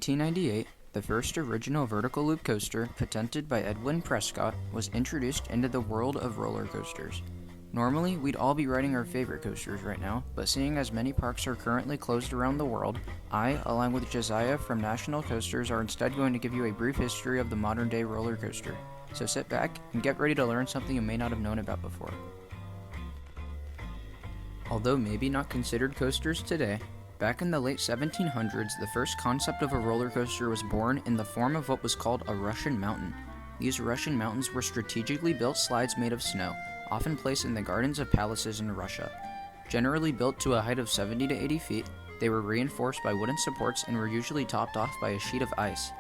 1898, the first original vertical loop coaster, patented by Edwin Prescott, was introduced into the world of roller coasters. Normally, we'd all be riding our favorite coasters right now, but seeing as many parks are currently closed around the world, I, along with Josiah from National Coasters, are instead going to give you a brief history of the modern-day roller coaster. So sit back and get ready to learn something you may not have known about before. Although maybe not considered coasters today, back in the late 1700s, the first concept of a roller coaster was born in the form of what was called a Russian mountain. These Russian mountains were strategically built slides made of snow, often placed in the gardens of palaces in Russia. Generally built to a height of 70 to 80 feet, they were reinforced by wooden supports and were usually topped off by a sheet of ice.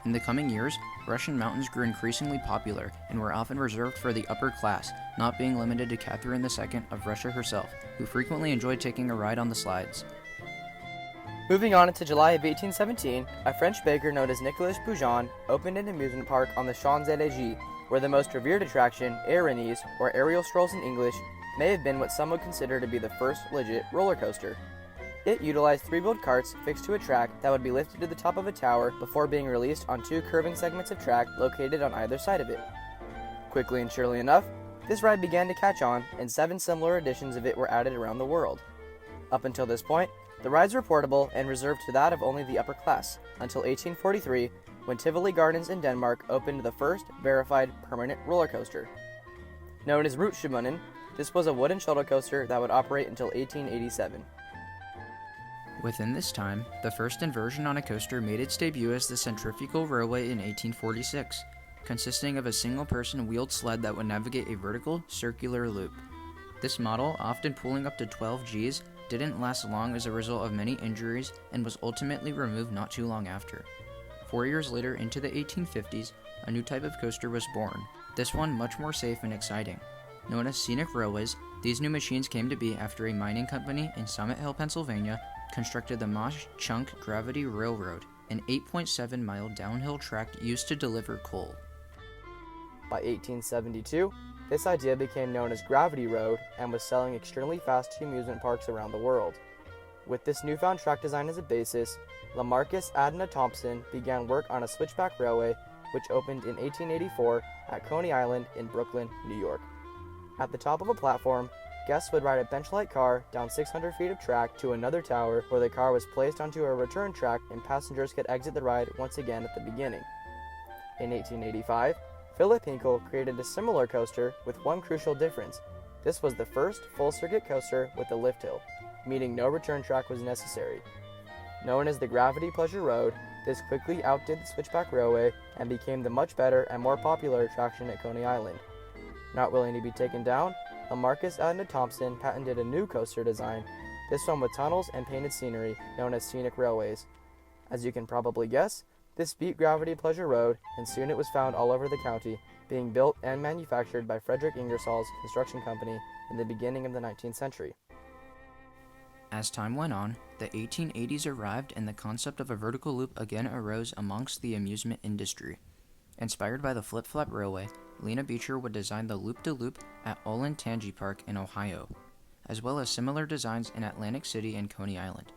In the coming years, Russian mountains grew increasingly popular and were often reserved for the upper class, not being limited to Catherine II of Russia herself, who frequently enjoyed taking a ride on the slides. Moving on into July of 1817, a French baker known as Nicolas Boujon opened an amusement park on the Champs-Élysées, where the most revered attraction, Aérones, or aerial strolls in English, may have been what some would consider to be the first legit roller coaster. It utilized three-wheeled carts fixed to a track that would be lifted to the top of a tower before being released on two curving segments of track located on either side of it. Quickly and surely enough, this ride began to catch on, and 7 similar editions of it were added around the world. Up until this point, the rides were portable and reserved to that of only the upper class, until 1843, when Tivoli Gardens in Denmark opened the first verified permanent roller coaster. Known as Rutschebanen, this was a wooden shuttle coaster that would operate until 1887. Within this time, the first inversion on a coaster made its debut as the centrifugal railway in 1846, consisting of a single-person wheeled sled that would navigate a vertical, circular loop. This model, often pulling up to 12 Gs, didn't last long as a result of many injuries and was ultimately removed not too long after. 4 years later, into the 1850s, a new type of coaster was born, this one much more safe and exciting. Known as scenic railways, these new machines came to be after a mining company in Summit Hill, Pennsylvania, constructed the Mosh Chunk Gravity Railroad, an 8.7-mile downhill track used to deliver coal. By 1872, this idea became known as Gravity Road and was selling extremely fast to amusement parks around the world. With this newfound track design as a basis, LaMarcus Adna Thompson began work on a switchback railway, which opened in 1884 at Coney Island in Brooklyn, New York. At the top of a platform, guests would ride a bench-like car down 600 feet of track to another tower where the car was placed onto a return track and passengers could exit the ride once again at the beginning. In 1885, Philip Hinkle created a similar coaster with one crucial difference. This was the first full-circuit coaster with a lift hill, meaning no return track was necessary. Known as the Gravity Pleasure Road, this quickly outdid the Switchback Railway and became the much better and more popular attraction at Coney Island. Not willing to be taken down, LaMarcus Adna Thompson patented a new coaster design, this one with tunnels and painted scenery, known as scenic railways. As you can probably guess, this beat Gravity Pleasure Road, and soon it was found all over the county, being built and manufactured by Frederick Ingersoll's construction company in the beginning of the 19th century. As time went on, the 1880s arrived and the concept of a vertical loop again arose amongst the amusement industry. Inspired by the Flip-Flop Railway, Lena Beecher would design the loop-de-loop at Olentangy Park in Ohio, as well as similar designs in Atlantic City and Coney Island.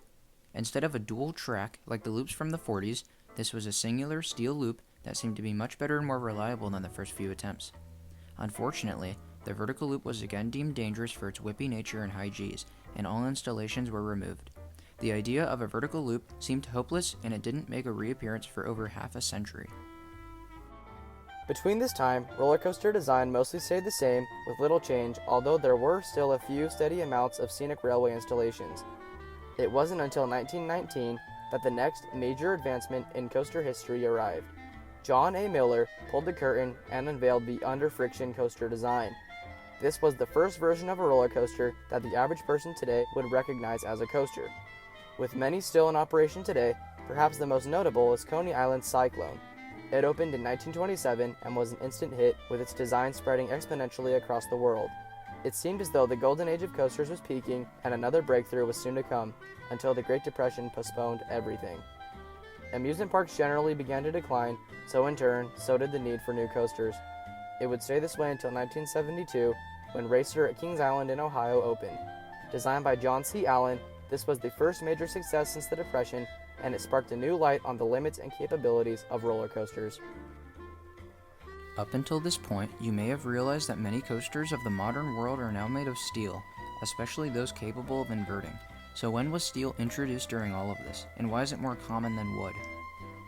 Instead of a dual track like the loops from the 40s, this was a singular steel loop that seemed to be much better and more reliable than the first few attempts. Unfortunately, the vertical loop was again deemed dangerous for its whippy nature and high Gs, and all installations were removed. The idea of a vertical loop seemed hopeless, and it didn't make a reappearance for over half a century. Between this time, roller coaster design mostly stayed the same, with little change, although there were still a few steady amounts of scenic railway installations. It wasn't until 1919 that the next major advancement in coaster history arrived. John A. Miller pulled the curtain and unveiled the under-friction coaster design. This was the first version of a roller coaster that the average person today would recognize as a coaster. With many still in operation today, perhaps the most notable is Coney Island's Cyclone. It opened in 1927 and was an instant hit, with its design spreading exponentially across the world. It seemed as though the golden age of coasters was peaking and another breakthrough was soon to come, until the Great Depression postponed everything. Amusement parks generally began to decline, so in turn, so did the need for new coasters. It would stay this way until 1972, when Racer at Kings Island in Ohio opened. Designed by John C. Allen, this was the first major success since the Depression and it sparked a new light on the limits and capabilities of roller coasters. Up until this point, you may have realized that many coasters of the modern world are now made of steel, especially those capable of inverting. So when was steel introduced during all of this, and why is it more common than wood?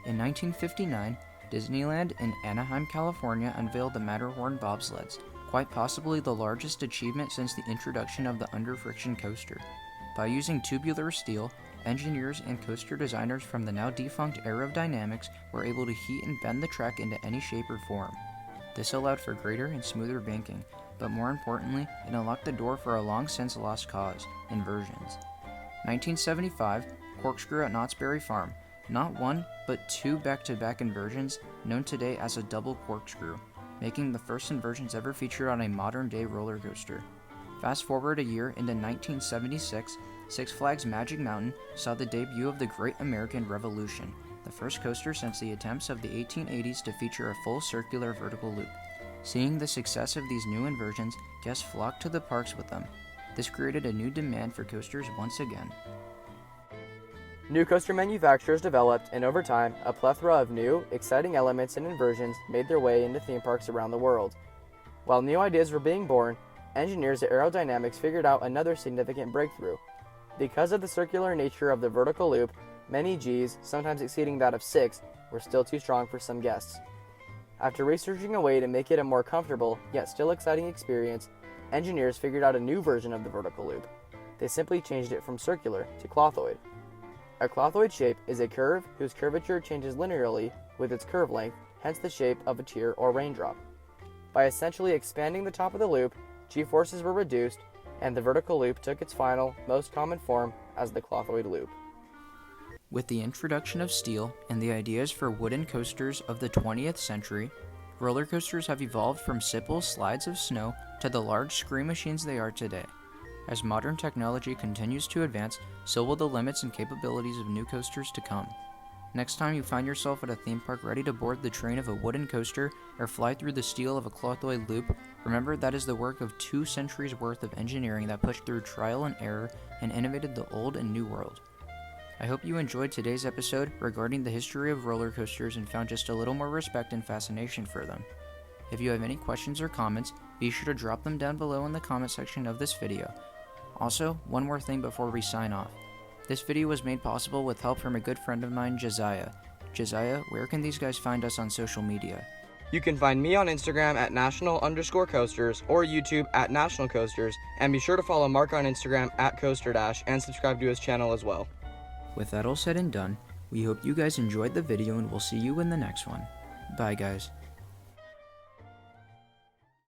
In 1959, Disneyland in Anaheim, California unveiled the Matterhorn Bobsleds, quite possibly the largest achievement since the introduction of the under-friction coaster. By using tubular steel, engineers and coaster designers from the now defunct Aerodynamics were able to heat and bend the track into any shape or form. This allowed for greater and smoother banking, but more importantly, it unlocked the door for a long since lost cause, inversions. 1975, Corkscrew at Knott's Berry Farm, not one, but two back-to-back inversions, known today as a double corkscrew, making the first inversions ever featured on a modern-day roller coaster. Fast forward a year into 1976, Six Flags Magic Mountain saw the debut of the Great American Revolution, the first coaster since the attempts of the 1880s to feature a full circular vertical loop. Seeing the success of these new inversions, guests flocked to the parks with them. This created a new demand for coasters once again. New coaster manufacturers developed, and over time, a plethora of new, exciting elements and inversions made their way into theme parks around the world. While new ideas were being born, engineers at Aerodynamics figured out another significant breakthrough. Because of the circular nature of the vertical loop, many Gs, sometimes exceeding that of 6, were still too strong for some guests. After researching a way to make it a more comfortable, yet still exciting experience, engineers figured out a new version of the vertical loop. They simply changed it from circular to clothoid. A clothoid shape is a curve whose curvature changes linearly with its curve length, hence the shape of a tear or raindrop. By essentially expanding the top of the loop, G-forces were reduced, and the vertical loop took its final, most common form as the clothoid loop. With the introduction of steel and the ideas for wooden coasters of the 20th century, roller coasters have evolved from simple slides of snow to the large screen machines they are today. As modern technology continues to advance, so will the limits and capabilities of new coasters to come. Next time you find yourself at a theme park ready to board the train of a wooden coaster or fly through the steel of a clothoid loop, remember that is the work of 2 centuries worth of engineering that pushed through trial and error and innovated the old and new world. I hope you enjoyed today's episode regarding the history of roller coasters and found just a little more respect and fascination for them. If you have any questions or comments, be sure to drop them down below in the comment section of this video. Also, one more thing before we sign off. This video was made possible with help from a good friend of mine, Josiah. Josiah, where can these guys find us on social media? You can find me on Instagram at national_coasters or YouTube at National Coasters, and be sure to follow Mark on Instagram at CoasterDash and subscribe to his channel as well. With that all said and done, we hope you guys enjoyed the video and we'll see you in the next one. Bye guys.